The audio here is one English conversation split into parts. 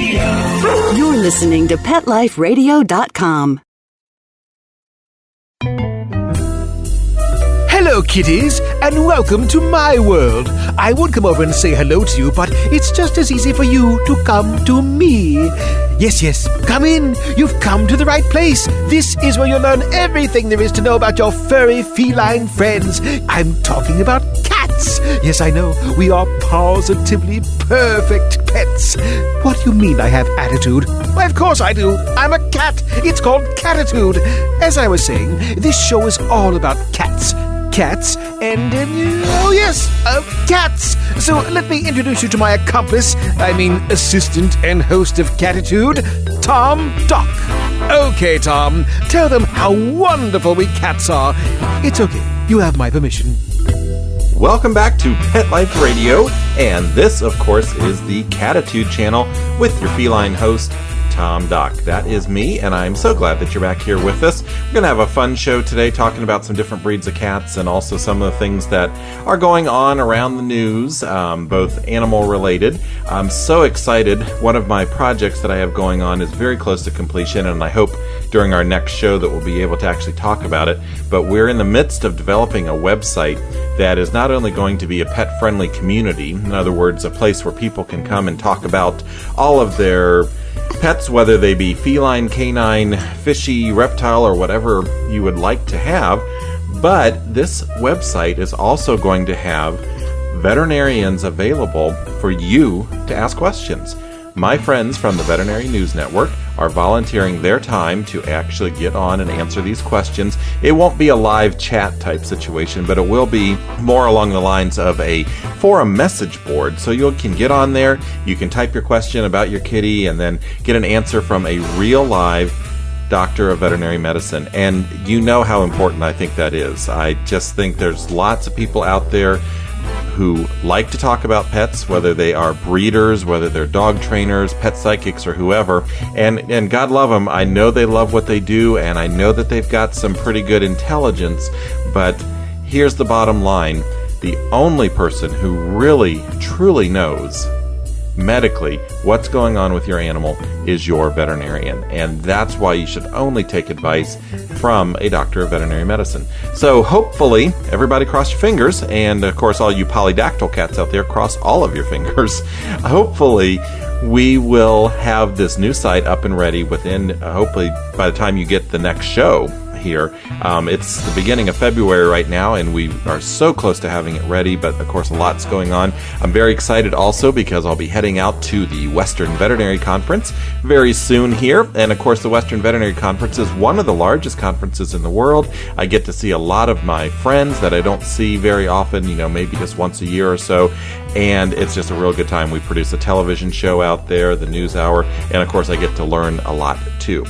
Radio. You're listening to PetLifeRadio.com. Hello, kitties, and welcome to my world. I would come over and say hello to you, but it's just as easy for you to come to me. Yes, come in. You've come to the right place. This is where you'll learn everything there is to know about your furry feline friends. I'm talking about cats. Yes, I know, we are positively perfect pets. What do you mean I have attitude? Why, of course I do. I'm a cat. It's called Cattitude. As I was saying, this show is all about cats. Cats and, cats. So let me introduce you to my assistant and host of Cattitude, Tom Doc. Okay, Tom, tell them how wonderful we cats are. It's okay. You have my permission. Welcome back to Pet Life Radio, and this, of course, is the Cattitude channel with your feline host, Tom Doc. That is me, and I'm so glad that you're back here with us. We're going to have a fun show today talking about some different breeds of cats and also some of the things that are going on around the news, both animal related. I'm so excited. One of my projects that I have going on is very close to completion, and I hope during our next show that we'll be able to actually talk about it. But we're in the midst of developing a website that is not only going to be a pet-friendly community, in other words, a place where people can come and talk about all of their pets, whether they be feline, canine, fishy, reptile, or whatever you would like to have. But this website is also going to have veterinarians available for you to ask questions. My friends from the Veterinary News Network are volunteering their time to actually get on and answer these questions. It won't be a live chat type situation, but it will be more along the lines of a forum message board. So you can get on there, you can type your question about your kitty, and then get an answer from a real live doctor of veterinary medicine. And you know how important I think that is. I just think there's lots of people out there who like to talk about pets, whether they are breeders, whether they're dog trainers, pet psychics, or whoever. And God love them. I know they love what they do, and I know that they've got some pretty good intelligence. But here's the bottom line. The only person who really, truly knows medically what's going on with your animal is your veterinarian. And that's why you should only take advice from a doctor of veterinary medicine. So hopefully, everybody cross your fingers, and of course all you polydactyl cats out there, cross all of your fingers. Hopefully we will have this new site up and ready within, hopefully by the time you get the next show here. It's the beginning of February right now, and we are so close to having it ready, but of course a lot's going on. I'm very excited also because I'll be heading out to the Western Veterinary Conference very soon here, and of course the Western Veterinary Conference is one of the largest conferences in the world. I get to see a lot of my friends that I don't see very often, maybe just once a year or so, and it's just a real good time. We produce a television show out there, the News Hour, and of course I get to learn a lot too.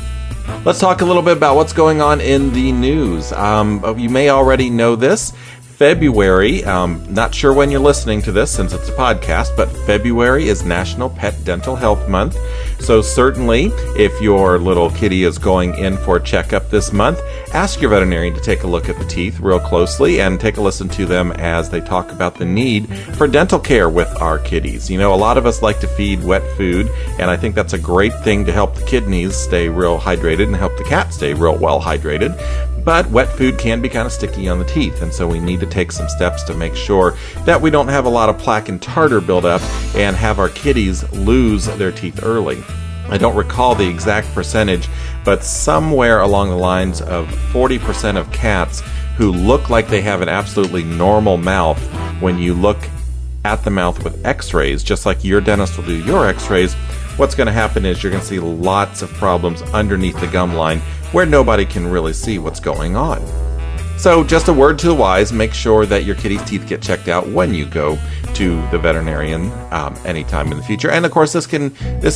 Let's talk a little bit about what's going on in the news. You may already know this. February, not sure when you're listening to this since it's a podcast, but February is National Pet Dental Health Month. So certainly, if your little kitty is going in for a checkup this month, ask your veterinarian to take a look at the teeth real closely and take a listen to them as they talk about the need for dental care with our kitties. A lot of us like to feed wet food, and I think that's a great thing to help the kidneys stay real hydrated and help the cat stay real well hydrated. But wet food can be kind of sticky on the teeth, and so we need to take some steps to make sure that we don't have a lot of plaque and tartar buildup and have our kitties lose their teeth early. I don't recall the exact percentage, but somewhere along the lines of 40% of cats who look like they have an absolutely normal mouth, when you look at the mouth with x-rays, just like your dentist will do your x-rays, what's going to happen is you're going to see lots of problems underneath the gum line where nobody can really see what's going on. So just a word to the wise, make sure that your kitty's teeth get checked out when you go to the veterinarian anytime in the future. And of course, this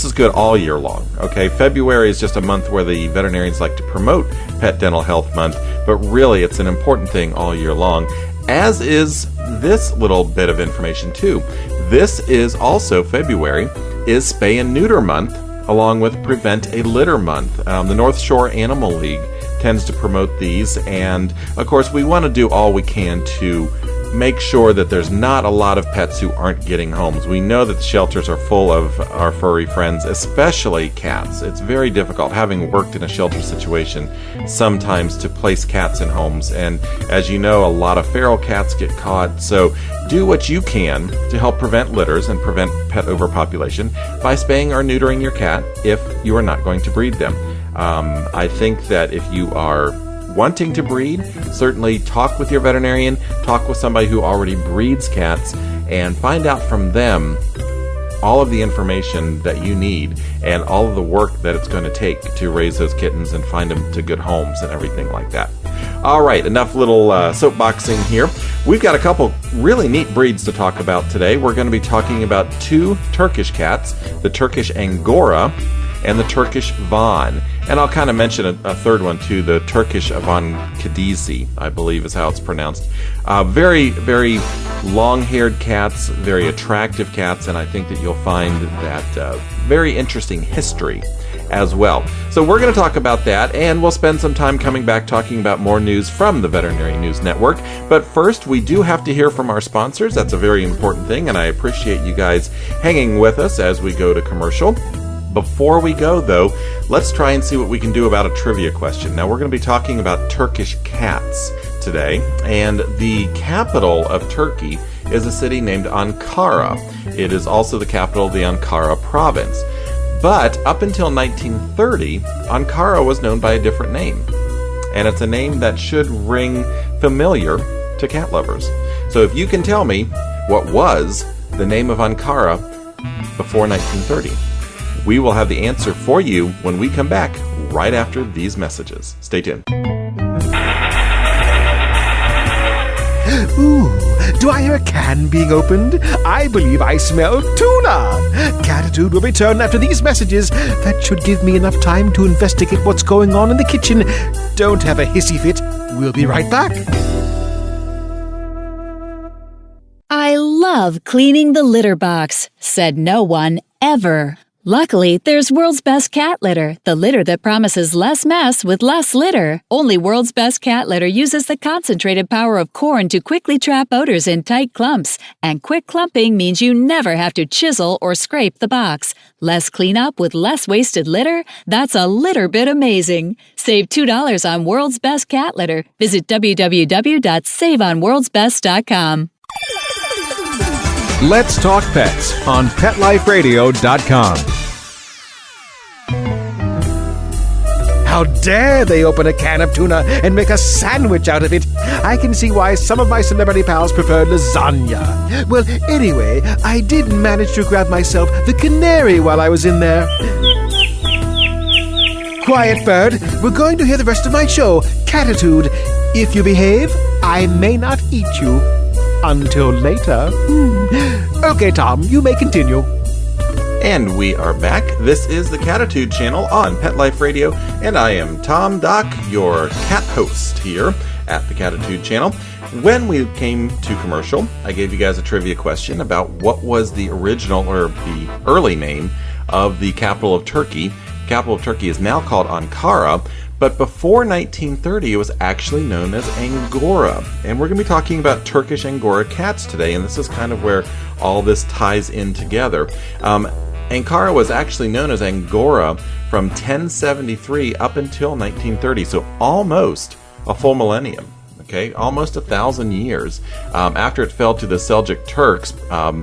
is good all year long. Okay, February is just a month where the veterinarians like to promote Pet Dental Health Month, but really it's an important thing all year long, as is this little bit of information too. This is also February is Spay and Neuter Month, along with Prevent a Litter Month. The North Shore Animal League tends to promote these, and of course we want to do all we can to make sure that there's not a lot of pets who aren't getting homes. We know that the shelters are full of our furry friends, especially cats. It's very difficult, having worked in a shelter situation, sometimes to place cats in homes. And as you know, a lot of feral cats get caught. So do what you can to help prevent litters and prevent pet overpopulation by spaying or neutering your cat if you are not going to breed them. I think that if you are wanting to breed, certainly talk with your veterinarian, talk with somebody who already breeds cats, and find out from them all of the information that you need and all of the work that it's going to take to raise those kittens and find them to good homes and everything like that. All right, enough little soapboxing here. We've got a couple really neat breeds to talk about today. We're going to be talking about two Turkish cats, the Turkish Angora and the Turkish Van. And I'll kind of mention a third one too, the Turkish Cattitude, I believe is how it's pronounced. Very, very long-haired cats, very attractive cats, and I think that you'll find that very interesting history as well. So we're going to talk about that, and we'll spend some time coming back talking about more news from the Veterinary News Network. But first, we do have to hear from our sponsors. That's a very important thing, and I appreciate you guys hanging with us as we go to commercial. Before we go, though, let's try and see what we can do about a trivia question. Now, we're going to be talking about Turkish cats today, and the capital of Turkey is a city named Ankara. It is also the capital of the Ankara province. But up until 1930, Ankara was known by a different name, and it's a name that should ring familiar to cat lovers. So if you can tell me what was the name of Ankara before 1930, we will have the answer for you when we come back right after these messages. Stay tuned. Ooh, do I hear a can being opened? I believe I smell tuna. Cattitude will return after these messages. That should give me enough time to investigate what's going on in the kitchen. Don't have a hissy fit. We'll be right back. I love cleaning the litter box, said no one ever. Luckily, there's World's Best Cat Litter, the litter that promises less mess with less litter. Only World's Best Cat Litter uses the concentrated power of corn to quickly trap odors in tight clumps. And quick clumping means you never have to chisel or scrape the box. Less cleanup with less wasted litter? That's a litter bit amazing. Save $2 on World's Best Cat Litter. Visit www.saveonworldsbest.com. Let's Talk Pets on PetLifeRadio.com. How dare they open a can of tuna and make a sandwich out of it? I can see why some of my celebrity pals prefer lasagna. Well, anyway, I did manage to grab myself the canary while I was in there. Quiet, bird. We're going to hear the rest of my show, Cattitude. If you behave, I may not eat you. Until later. Okay, Tom, you may continue. And we are back. This is the Cattitude channel on Pet Life Radio, and I am Tom Doc, your cat host here at the Cattitude channel. When we came to commercial, I gave you guys a trivia question about what was the original or the early name of the capital of Turkey. The capital of Turkey is now called Ankara, but before 1930, it was actually known as Angora. And we're going to be talking about Turkish Angora cats today, and this is kind of where all this ties in together. Ankara was actually known as Angora from 1073 up until 1930, so almost a full millennium. Okay, almost 1,000 years after it fell to the Seljuk Turks.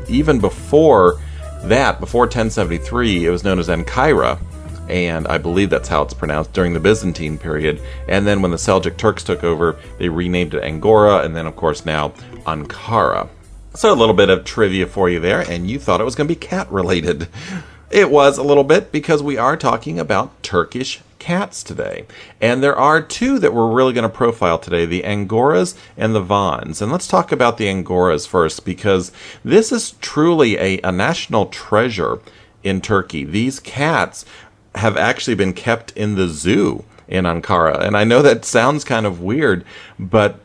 Even before that, before 1073, it was known as Ankara. And I believe that's how it's pronounced during the Byzantine period. And then when the Seljuk Turks took over, they renamed it Angora, and then, of course, now Ankara. So a little bit of trivia for you there, and you thought it was going to be cat-related. It was a little bit, because we are talking about Turkish cats today. And there are two that we're really going to profile today, the Angoras and the Vans. And let's talk about the Angoras first, because this is truly a national treasure in Turkey. These cats have actually been kept in the zoo in Ankara. And I know that sounds kind of weird, but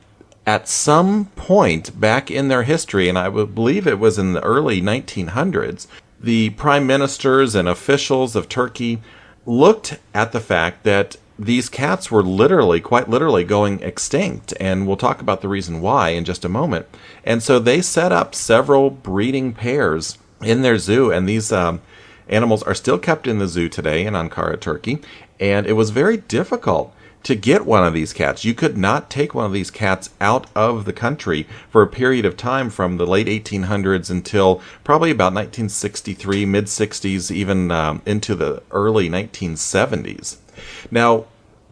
at some point back in their history, and I would believe it was in the early 1900s, the prime ministers and officials of Turkey looked at the fact that these cats were quite literally going extinct, and we'll talk about the reason why in just a moment. And so they set up several breeding pairs in their zoo, and these animals are still kept in the zoo today in Ankara, Turkey, and it was very difficult to get one of these cats. You could not take one of these cats out of the country for a period of time from the late 1800s until probably about 1963, mid-60s, even into the early 1970s. Now,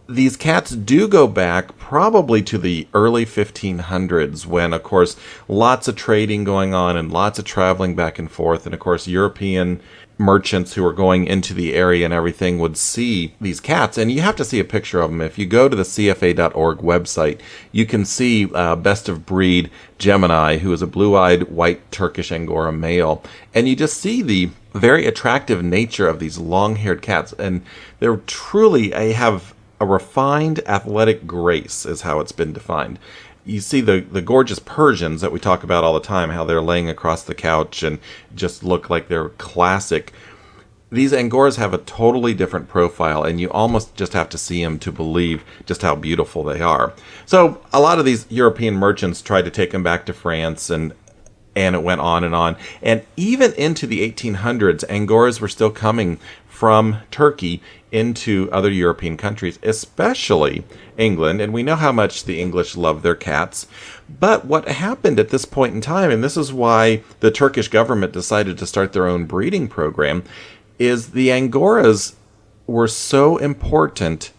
these cats do go back probably to the early 1500s when, of course, lots of trading going on and lots of traveling back and forth. And, of course, European merchants who were going into the area and everything would see these cats. And you have to see a picture of them. If you go to the CFA.org website, you can see best of breed Gemini, who is a blue-eyed white Turkish Angora male. And you just see the very attractive nature of these long-haired cats. And they're truly, have a refined athletic grace is how it's been defined. You see the gorgeous Persians that we talk about all the time, how they're laying across the couch and just look like they're classic. These Angoras have a totally different profile, and you almost just have to see them to believe just how beautiful they are. So a lot of these European merchants tried to take them back to France, and it went on and on. And even into the 1800s, Angoras were still coming from Turkey into other European countries, especially England. And we know how much the English love their cats. But what happened at this point in time, and this is why the Turkish government decided to start their own breeding program, is the Angoras were so important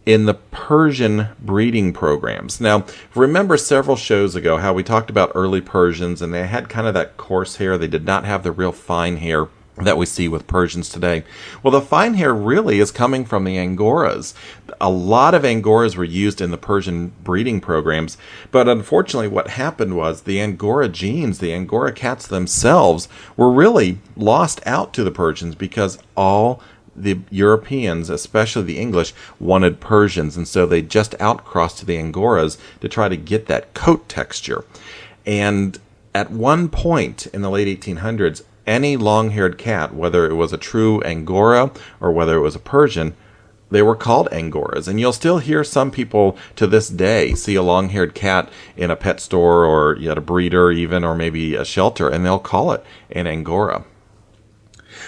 in the Persian breeding programs. Now, remember several shows ago how we talked about early Persians, and they had kind of that coarse hair. They did not have the real fine hair that we see with Persians today. Well, the fine hair really is coming from the Angoras. A lot of Angoras were used in the Persian breeding programs, but unfortunately what happened was the Angora genes, the Angora cats themselves, were really lost out to the Persians because all the Europeans, especially the English, wanted Persians, and so they just outcrossed to the Angoras to try to get that coat texture. And at one point in the late 1800s, any long-haired cat, whether it was a true Angora or whether it was a Persian, they were called Angoras. And you'll still hear some people to this day see a long-haired cat in a pet store or at a breeder even, or maybe a shelter, and they'll call it an Angora.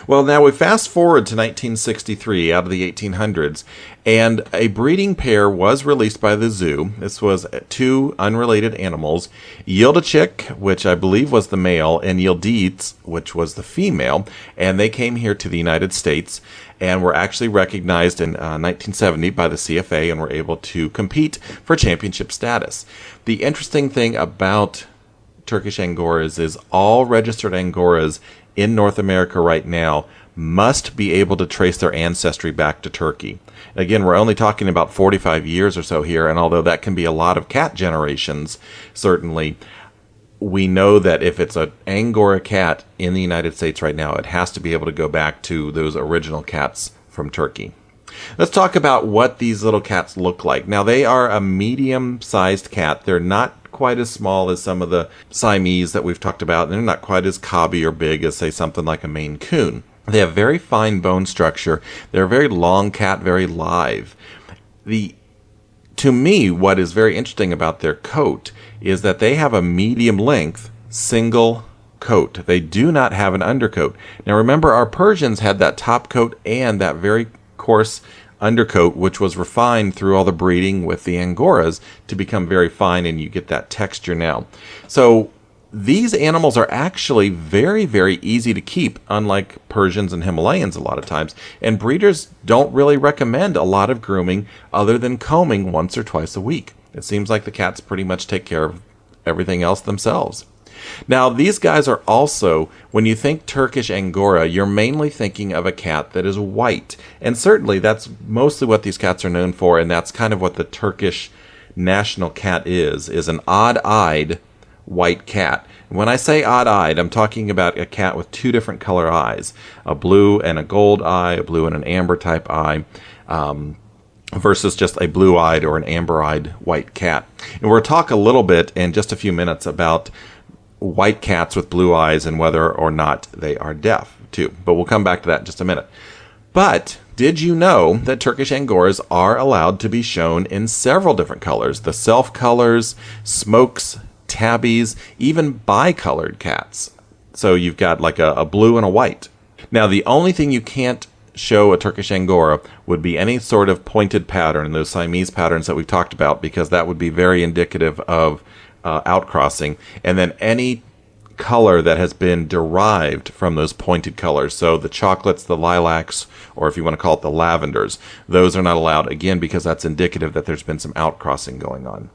Well, now we fast forward to 1963 out of the 1800s, and a breeding pair was released by the zoo. This was two unrelated animals, Yildichik, which I believe was the male, and Yildiz, which was the female, and they came here to the United States and were actually recognized in 1970 by the CFA and were able to compete for championship status. The interesting thing about Turkish Angoras is all registered Angoras in North America right now must be able to trace their ancestry back to Turkey. Again, we're only talking about 45 years or so here, and although that can be a lot of cat generations, certainly, we know that if it's an Angora cat in the United States right now, it has to be able to go back to those original cats from Turkey. Let's talk about what these little cats look like. Now, they are a medium-sized cat. They're not quite as small as some of the Siamese that we've talked about, and they're not quite as cobby or big as, say, something like a Maine Coon. They have very fine bone structure. They're a very long cat, very lithe. To me, what is very interesting about their coat is that they have a medium length, single coat. They do not have an undercoat. Now, remember, our Persians had that top coat and that very coarse undercoat, which was refined through all the breeding with the Angoras to become very fine, and you get that texture now. So these animals are actually very, very easy to keep, unlike Persians and Himalayans a lot of times, and breeders don't really recommend a lot of grooming other than combing once or twice a week. It seems like the cats pretty much take care of everything else themselves. Now, these guys are also, when you think Turkish Angora, you're mainly thinking of a cat that is white. And certainly that's mostly what these cats are known for, and that's kind of what the Turkish national cat is an odd-eyed white cat. When I say odd-eyed, I'm talking about a cat with two different color eyes, a blue and a gold eye, a blue and an amber type eye, versus just a blue-eyed or an amber-eyed white cat. And we'll talk a little bit in just a few minutes about white cats with blue eyes and whether or not they are deaf too. But we'll come back to that in just a minute. But Did you know that Turkish Angoras are allowed to be shown in several different colors? The self colors, smokes, tabbies, even bicolored cats. So you've got like a blue and a white. Now, the only thing you can't show a Turkish Angora would be any sort of pointed pattern, those Siamese patterns that we've talked about, because that would be very indicative of outcrossing. And then any color that has been derived from those pointed colors. So the chocolates, the lilacs, or if you want to call it the lavenders, those are not allowed, again, because that's indicative that there's been some outcrossing going on.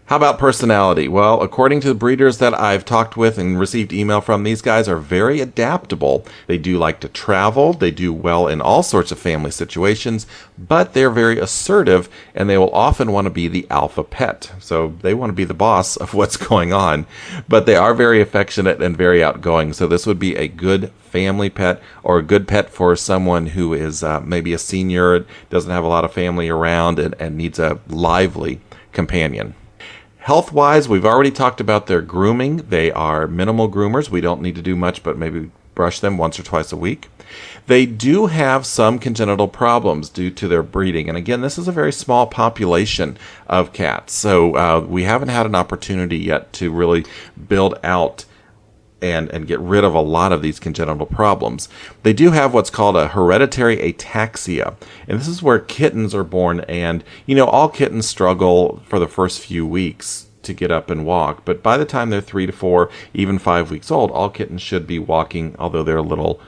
How about personality? Well, according to the breeders that I've talked with and received email from, these guys are very adaptable. They do like to travel. They do well in all sorts of family situations, but they're very assertive, and they will often want to be the alpha pet. So they want to be the boss of what's going on, but they are very affectionate and very outgoing. So this would be a good family pet, or a good pet for someone who is maybe a senior, doesn't have a lot of family around, and needs a lively companion. Health-wise, we've already talked about their grooming. They are minimal groomers. We don't need to do much, but maybe brush them once or twice a week. They do have some congenital problems due to their breeding. And again, this is a very small population of cats. So we haven't had an opportunity yet to really build out and get rid of a lot of these congenital problems. They do have what's called a hereditary ataxia, and this is where kittens are born, and all kittens struggle for the first few weeks to get up and walk, but by the time they're 3 to 4, even 5 weeks old, all kittens should be walking, although they're a little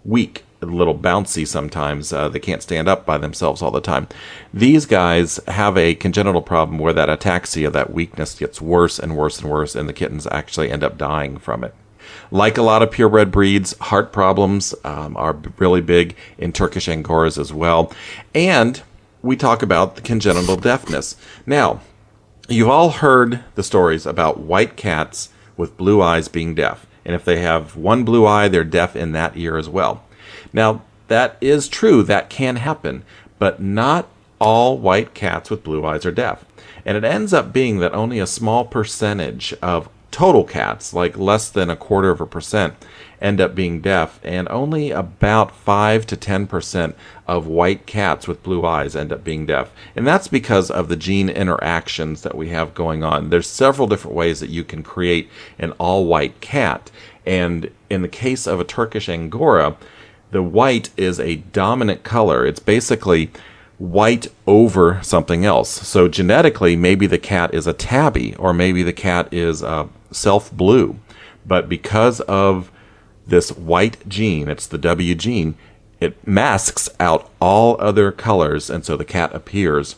weak, a little bouncy sometimes. They can't stand up by themselves all the time. These guys have a congenital problem where that ataxia, that weakness, gets worse and worse and worse, and the kittens actually end up dying from it. Like a lot of purebred breeds, heart problems are really big in Turkish Angoras as well. And we talk about the congenital deafness. Now, you've all heard the stories about white cats with blue eyes being deaf. And if they have one blue eye, they're deaf in that ear as well. Now, that is true. That can happen. But not all white cats with blue eyes are deaf. And it ends up being that only a small percentage of total cats, like less than 0.25%, end up being deaf, and only about 5 to 10% of white cats with blue eyes end up being deaf. And that's because of the gene interactions that we have going on. There's several different ways that you can create an all-white cat, and in the case of a Turkish Angora, the white is a dominant color. It's basically white over something else. So genetically, maybe the cat is a tabby, or maybe the cat is self-blue. But because of this white gene, it's the W gene, it masks out all other colors, and so the cat appears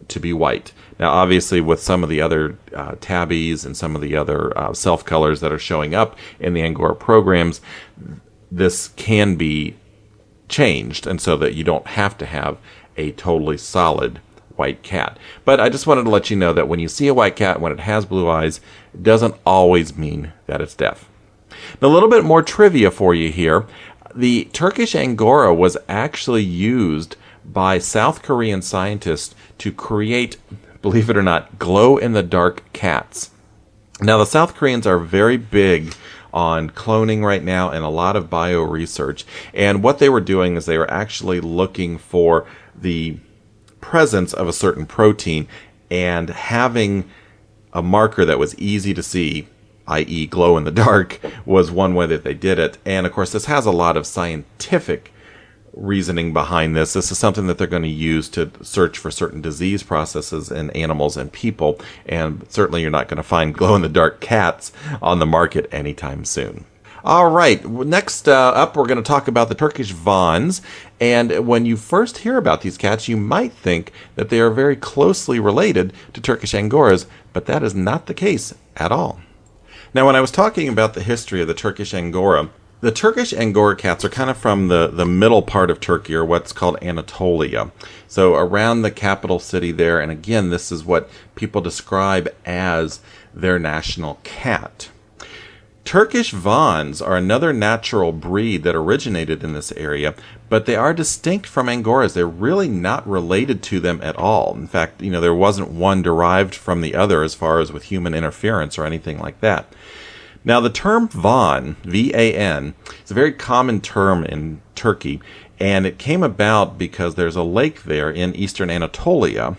to be white. Now, obviously, with some of the other tabbies and some of the other self-colors that are showing up in the Angora programs, this can be changed, and so that you don't have to have a totally solid white cat. But I just wanted to let you know that when you see a white cat, when it has blue eyes, it doesn't always mean that it's deaf. Now, a little bit more trivia for you here. The Turkish Angora was actually used by South Korean scientists to create, believe it or not, glow-in-the-dark cats. Now, the South Koreans are very big on cloning right now and a lot of bioresearch. And what they were doing is they were actually looking for the presence of a certain protein, and having a marker that was easy to see, i.e. glow in the dark, was one way that they did it. And of course, this has a lot of scientific reasoning behind this. This is something that they're going to use to search for certain disease processes in animals and people, and certainly you're not going to find glow-in-the-dark cats on the market anytime soon. All right, next up, we're going to talk about the Turkish Vans. And when you first hear about these cats, you might think that they are very closely related to Turkish Angoras, but that is not the case at all. Now, when I was talking about the history of the Turkish Angora, the Turkish Angora cats are kind of from the middle part of Turkey, or what's called Anatolia. So around the capital city there, and again, this is what people describe as their national cat. Turkish Vans are another natural breed that originated in this area, but they are distinct from Angoras. They're really not related to them at all. In fact, there wasn't one derived from the other as far as with human interference or anything like that. Now, the term Van, V-A-N, is a very common term in Turkey, and it came about because there's a lake there in eastern Anatolia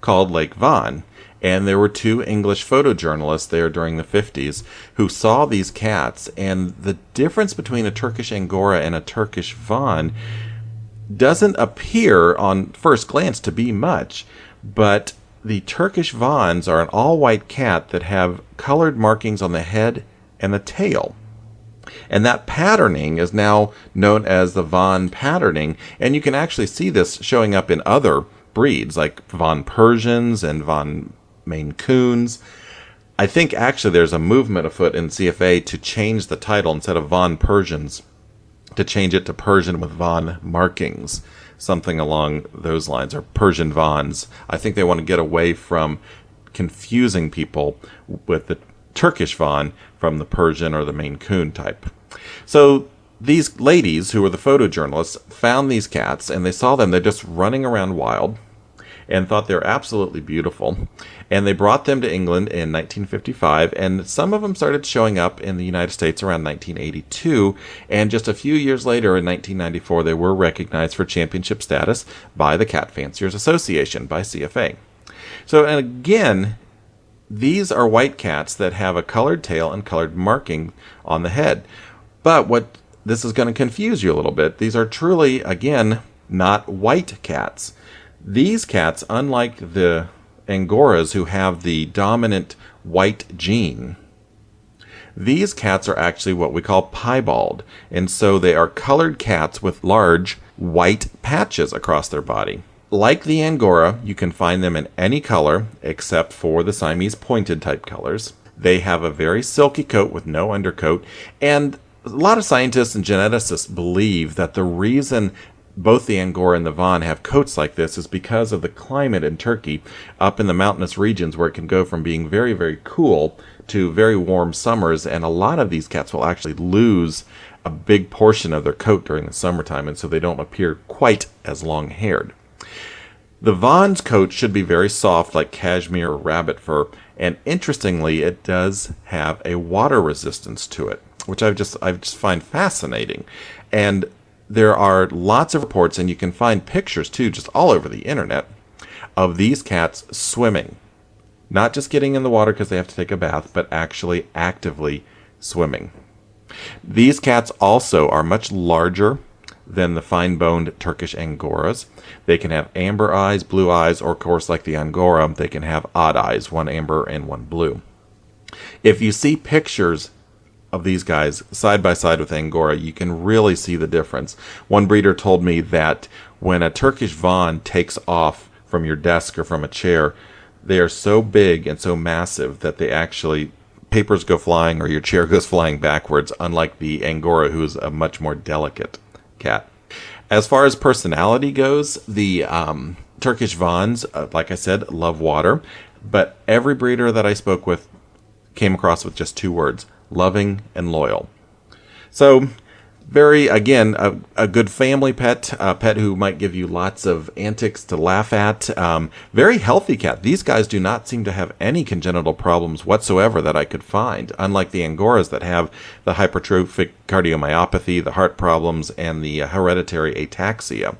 called Lake Van, and there were two English photojournalists there during the 50s who saw these cats, and the difference between a Turkish Angora and a Turkish Van doesn't appear on first glance to be much, but the Turkish Vans are an all-white cat that have colored markings on the head and the tail. And that patterning is now known as the Van patterning, and you can actually see this showing up in other breeds like Van Persians and Van Maine Coons. I think actually there's a movement afoot in CFA to change the title instead of Van Persians, to change it to Persian with Van markings, something along those lines, or Persian Vans. I think they want to get away from confusing people with the Turkish Van from the Persian or the Maine Coon type. So these ladies, who were the photojournalists, found these cats, and they saw them. They're just running around wild, and thought they were absolutely beautiful. And they brought them to England in 1955, and some of them started showing up in the United States around 1982, and just a few years later, in 1994, they were recognized for championship status by the Cat Fanciers Association, by CFA. So, and again, these are white cats that have a colored tail and colored marking on the head. But what this is going to confuse you a little bit. These are truly, again, not white cats. These cats, unlike the Angoras who have the dominant white gene, these cats are actually what we call piebald. And so they are colored cats with large white patches across their body. Like the Angora, you can find them in any color except for the Siamese pointed type colors. They have a very silky coat with no undercoat, and a lot of scientists and geneticists believe that the reason both the Angora and the Van have coats like this is because of the climate in Turkey, up in the mountainous regions where it can go from being very, very cool to very warm summers, and a lot of these cats will actually lose a big portion of their coat during the summertime, and so they don't appear quite as long-haired. The Van's coat should be very soft, like cashmere or rabbit fur, and interestingly, it does have a water resistance to it, which I just find fascinating. And there are lots of reports, and you can find pictures too, just all over the internet, of these cats swimming. Not just getting in the water because they have to take a bath, but actually actively swimming. These cats also are much larger than the fine-boned Turkish Angoras. They can have amber eyes, blue eyes, or of course, like the Angora, they can have odd eyes, one amber and one blue. If you see pictures of these guys side by side with Angora, you can really see the difference. One breeder told me that when a Turkish Van takes off from your desk or from a chair, they are so big and so massive that they actually, papers go flying or your chair goes flying backwards, unlike the Angora, who is a much more delicate cat. As far as personality goes, the Turkish Vans, like I said, love water, but every breeder that I spoke with came across with just two words: loving and loyal. So, very, again, a good family pet, a pet who might give you lots of antics to laugh at. Very healthy cat. These guys do not seem to have any congenital problems whatsoever that I could find, unlike the Angoras that have the hypertrophic cardiomyopathy, the heart problems, and the hereditary ataxia.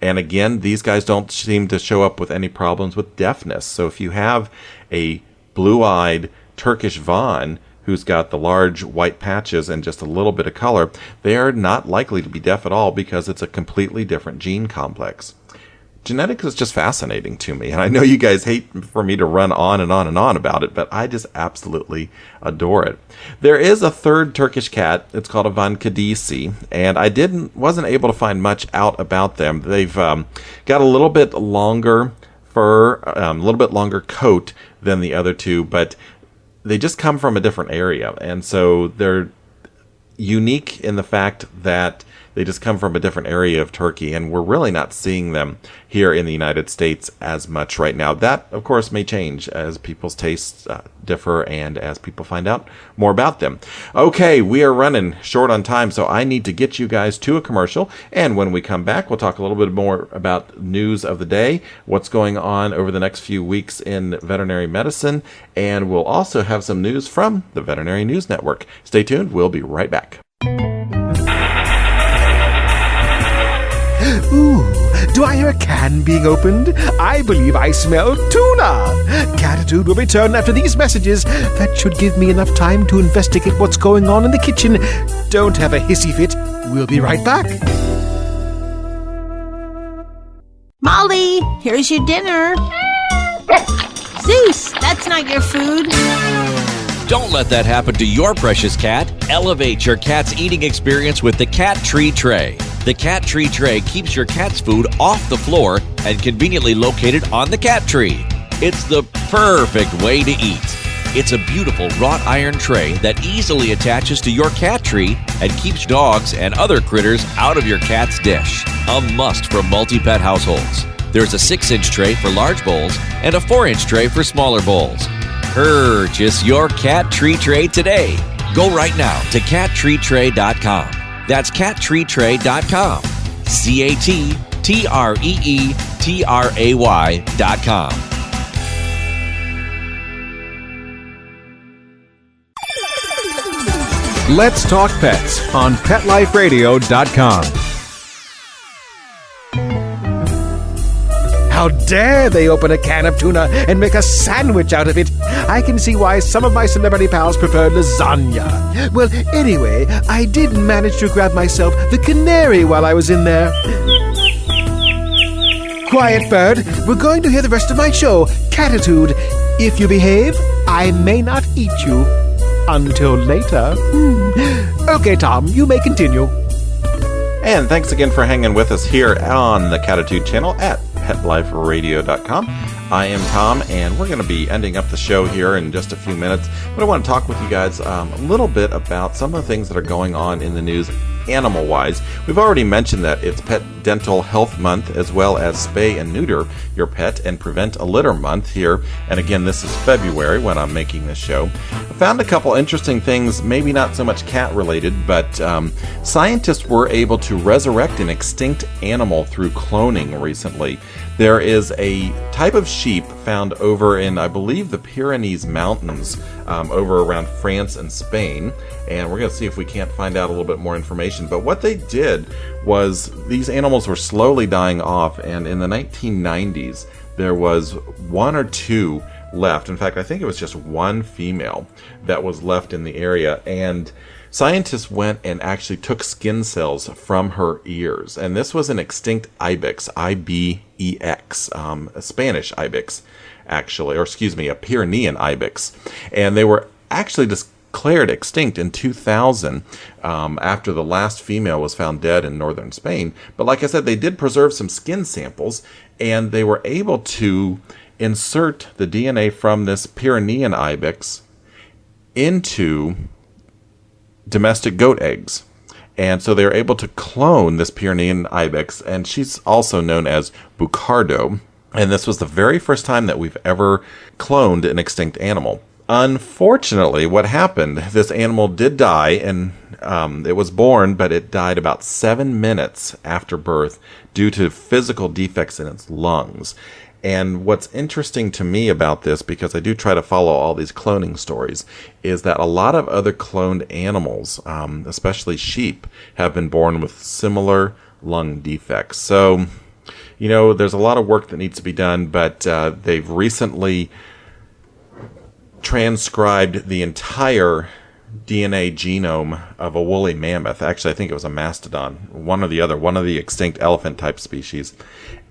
And again, these guys don't seem to show up with any problems with deafness. So if you have a blue-eyed Turkish Van who's got the large white patches and just a little bit of color, they are not likely to be deaf at all because it's a completely different gene complex. Genetics is just fascinating to me, and I know you guys hate for me to run on and on and on about it, but I just absolutely adore it. There is a third Turkish cat. It's called a Van Cattitude, and I wasn't able to find much out about them. They've got a little bit longer fur, a little bit longer coat than the other two, but they just come from a different area, and so they're unique in the fact that They just come from a different area of Turkey, and we're really not seeing them here in the United States as much right now. That, of course, may change as people's tastes differ and as people find out more about them. Okay, we are running short on time, so I need to get you guys to a commercial, and when we come back, we'll talk a little bit more about news of the day, what's going on over the next few weeks in veterinary medicine, and we'll also have some news from the Veterinary News Network. Stay tuned, we'll be right back. Ooh, do I hear a can being opened? I believe I smell tuna. Cattitude will return after these messages. That should give me enough time to investigate what's going on in the kitchen. Don't have a hissy fit. We'll be right back. Molly, here's your dinner. Zeus, that's not your food. Don't let that happen to your precious cat. Elevate your cat's eating experience with the Cat Tree Tray. The Cat Tree Tray keeps your cat's food off the floor and conveniently located on the cat tree. It's the perfect way to eat. It's a beautiful wrought iron tray that easily attaches to your cat tree and keeps dogs and other critters out of your cat's dish. A must for multi-pet households. There's a 6-inch tray for large bowls and a 4-inch tray for smaller bowls. Purchase your Cat Tree Tray today. Go right now to cattreetray.com. That's cattreetray.com. CATTREETRAY.com. Let's Talk Pets on PetLifeRadio.com. How dare they open a can of tuna and make a sandwich out of it? I can see why some of my celebrity pals prefer lasagna. Well, anyway, I did manage to grab myself the canary while I was in there. Quiet, bird. We're going to hear the rest of my show, Cattitude. If you behave, I may not eat you. Until later. Okay, Tom, you may continue. And thanks again for hanging with us here on the Cattitude channel at PetLifeRadio.com. I am Tom, and we're going to be ending up the show here in just a few minutes. But I want to talk with you guys a little bit about some of the things that are going on in the news animal-wise. We've already mentioned that it's Pet Dental Health Month, as well as Spay and Neuter your pet and Prevent a Litter Month here. And again, this is February when I'm making this show. I found a couple interesting things, maybe not so much cat-related, but scientists were able to resurrect an extinct animal through cloning recently. There is a type of sheep found over in, I believe, the Pyrenees Mountains, over around France and Spain. And we're going to see if we can't find out a little bit more information. But what they did was these animals were slowly dying off, and in the 1990s, there was one or two left. In fact, I think it was just one female that was left in the area. And scientists went and actually took skin cells from her ears. And this was an extinct ibex, I-B-E-X, a Spanish ibex, actually, or excuse me, a Pyrenean ibex. And they were actually declared extinct in 2000 after the last female was found dead in northern Spain. But like I said, they did preserve some skin samples, and they were able to insert the DNA from this Pyrenean ibex into domestic goat eggs. And so they're able to clone this Pyrenean ibex, and she's also known as Bucardo. And this was the very first time that we've ever cloned an extinct animal. Unfortunately, what happened, this animal did die, and it was born, but it died about 7 minutes after birth due to physical defects in its lungs. And what's interesting to me about this, because I do try to follow all these cloning stories, is that a lot of other cloned animals, especially sheep, have been born with similar lung defects. So, you know, there's a lot of work that needs to be done, but they've recently transcribed the entire DNA genome of a woolly mammoth. Actually, I think it was a mastodon, one or the other, one of the extinct elephant-type species.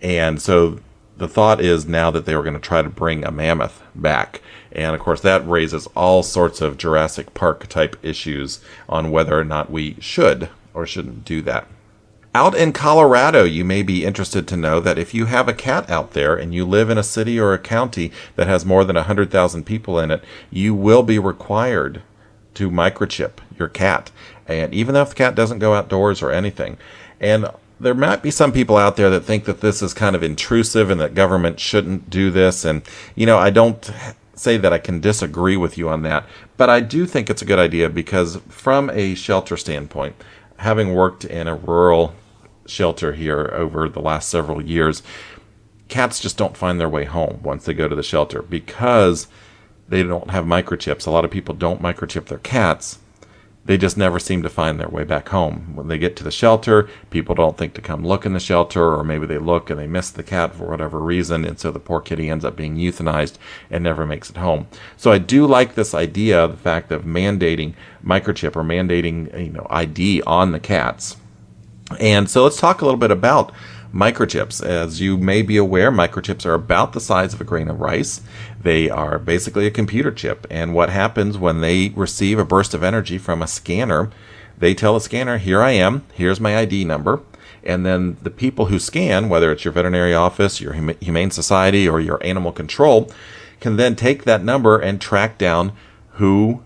And so the thought is now that they were going to try to bring a mammoth back. And of course, that raises all sorts of Jurassic Park-type issues on whether or not we should or shouldn't do that. Out in Colorado, you may be interested to know that if you have a cat out there and you live in a city or a county that has more than 100,000 people in it, you will be required to microchip your cat. And even if the cat doesn't go outdoors or anything. And there might be some people out there that think that this is kind of intrusive and that government shouldn't do this. And, I don't say that I can disagree with you on that. But I do think it's a good idea because from a shelter standpoint, having worked in a rural shelter here over the last several years, cats just don't find their way home once they go to the shelter because they don't have microchips. A lot of people don't microchip their cats. They just never seem to find their way back home. When they get to the shelter, people don't think to come look in the shelter, or maybe they look and they miss the cat for whatever reason, and so the poor kitty ends up being euthanized and never makes it home. So I do like this idea, the fact of mandating microchip or mandating ID on the cats. And so let's talk a little bit about microchips. As you may be aware, microchips are about the size of a grain of rice. They are basically a computer chip. And what happens when they receive a burst of energy from a scanner, they tell the scanner, here I am, here's my ID number. And then the people who scan, whether it's your veterinary office, your humane society, or your animal control, can then take that number and track down who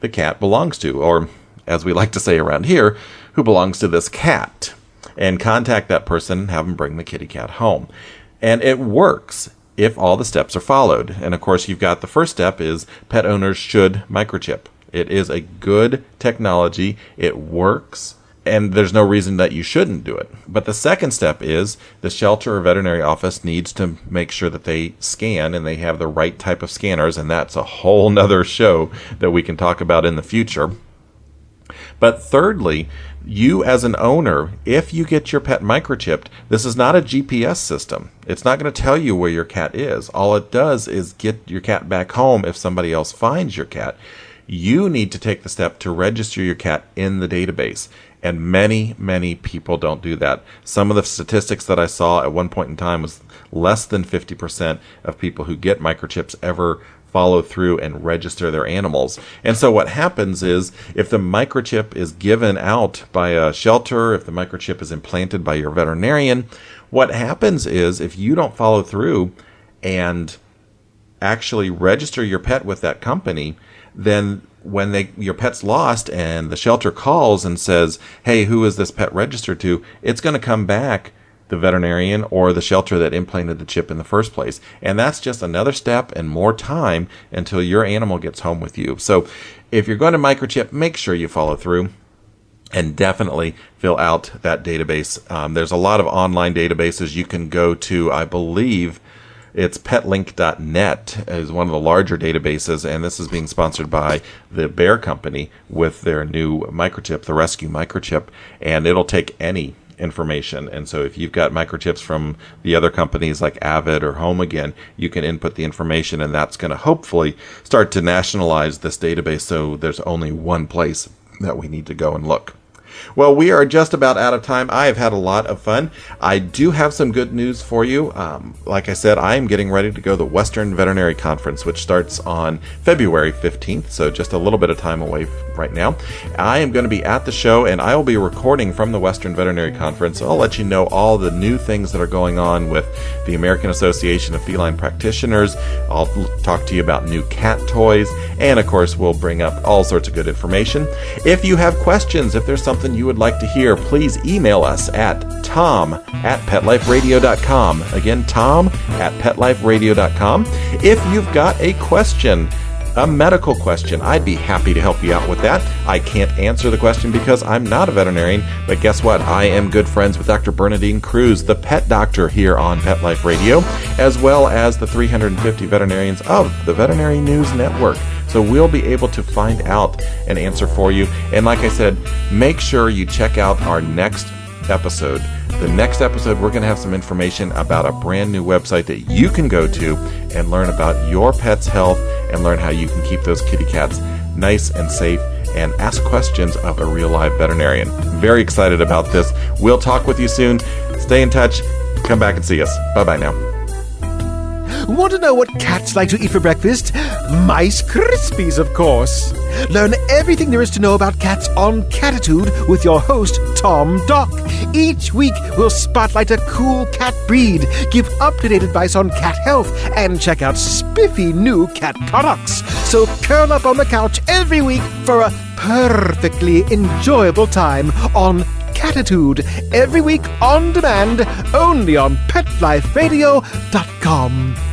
the cat belongs to, or as we like to say around here, who belongs to this cat, and contact that person and have them bring the kitty cat home. And it works if all the steps are followed. And of course, you've got the first step is pet owners should microchip. It is a good technology. It works. And there's no reason that you shouldn't do it. But the second step is the shelter or veterinary office needs to make sure that they scan and they have the right type of scanners. And that's a whole nother show that we can talk about in the future. But thirdly, you as an owner, if you get your pet microchipped, this is not a GPS system. It's not going to tell you where your cat is. All it does is get your cat back home if somebody else finds your cat. You need to take the step to register your cat in the database. And many, many people don't do that. Some of the statistics that I saw at one point in time was less than 50% of people who get microchips ever follow through and register their animals. And so what happens is if the microchip is given out by a shelter, if the microchip is implanted by your veterinarian, what happens is if you don't follow through and actually register your pet with that company, then when your pet's lost and the shelter calls and says, hey, who is this pet registered to? It's going to come back the veterinarian or the shelter that implanted the chip in the first place. And that's just another step and more time until your animal gets home with you. So if you're going to microchip, make sure you follow through and definitely fill out that database. There's a lot of online databases you can go to. I believe it's petlink.net is one of the larger databases, and this is being sponsored by the Bear Company with their new microchip, the Rescue Microchip, and it'll take any information. And so if you've got microchips from the other companies like Avid or Home Again, you can input the information, and that's going to hopefully start to nationalize this database so there's only one place that we need to go and look. Well, we are just about out of time. I have had a lot of fun. I do have some good news for you. Like I said, I am getting ready to go to the Western Veterinary Conference, which starts on February 15th, so just a little bit of time away right now. I am going to be at the show, and I will be recording from the Western Veterinary Conference. I'll let you know all the new things that are going on with the American Association of Feline Practitioners. I'll talk to you about new cat toys, and of course, we'll bring up all sorts of good information. If you have questions, if there's something you would like to hear, please email us at tom@petliferadio.com. Again, tom@petliferadio.com. If you've got a question, a medical question, I'd be happy to help you out with that. I can't answer the question because I'm not a veterinarian, but guess what? I am good friends with Dr. Bernadine Cruz, the pet doctor here on Pet Life Radio, as well as the 350 veterinarians of the Veterinary News Network. So we'll be able to find out an answer for you. And like I said, make sure you check out our next episode. The next episode, we're going to have some information about a brand new website that you can go to and learn about your pet's health and learn how you can keep those kitty cats nice and safe and ask questions of a real live veterinarian. Very excited about this. We'll talk with you soon. Stay in touch. Come back and see us. Bye-bye now. Want to know what cats like to eat for breakfast? Mice Krispies, of course. Learn everything there is to know about cats on Cattitude with your host, Tom Doc. Each week, we'll spotlight a cool cat breed, give up-to-date advice on cat health, and check out spiffy new cat products. So curl up on the couch every week for a perfectly enjoyable time on Cattitude, every week on demand, only on PetLifeRadio.com.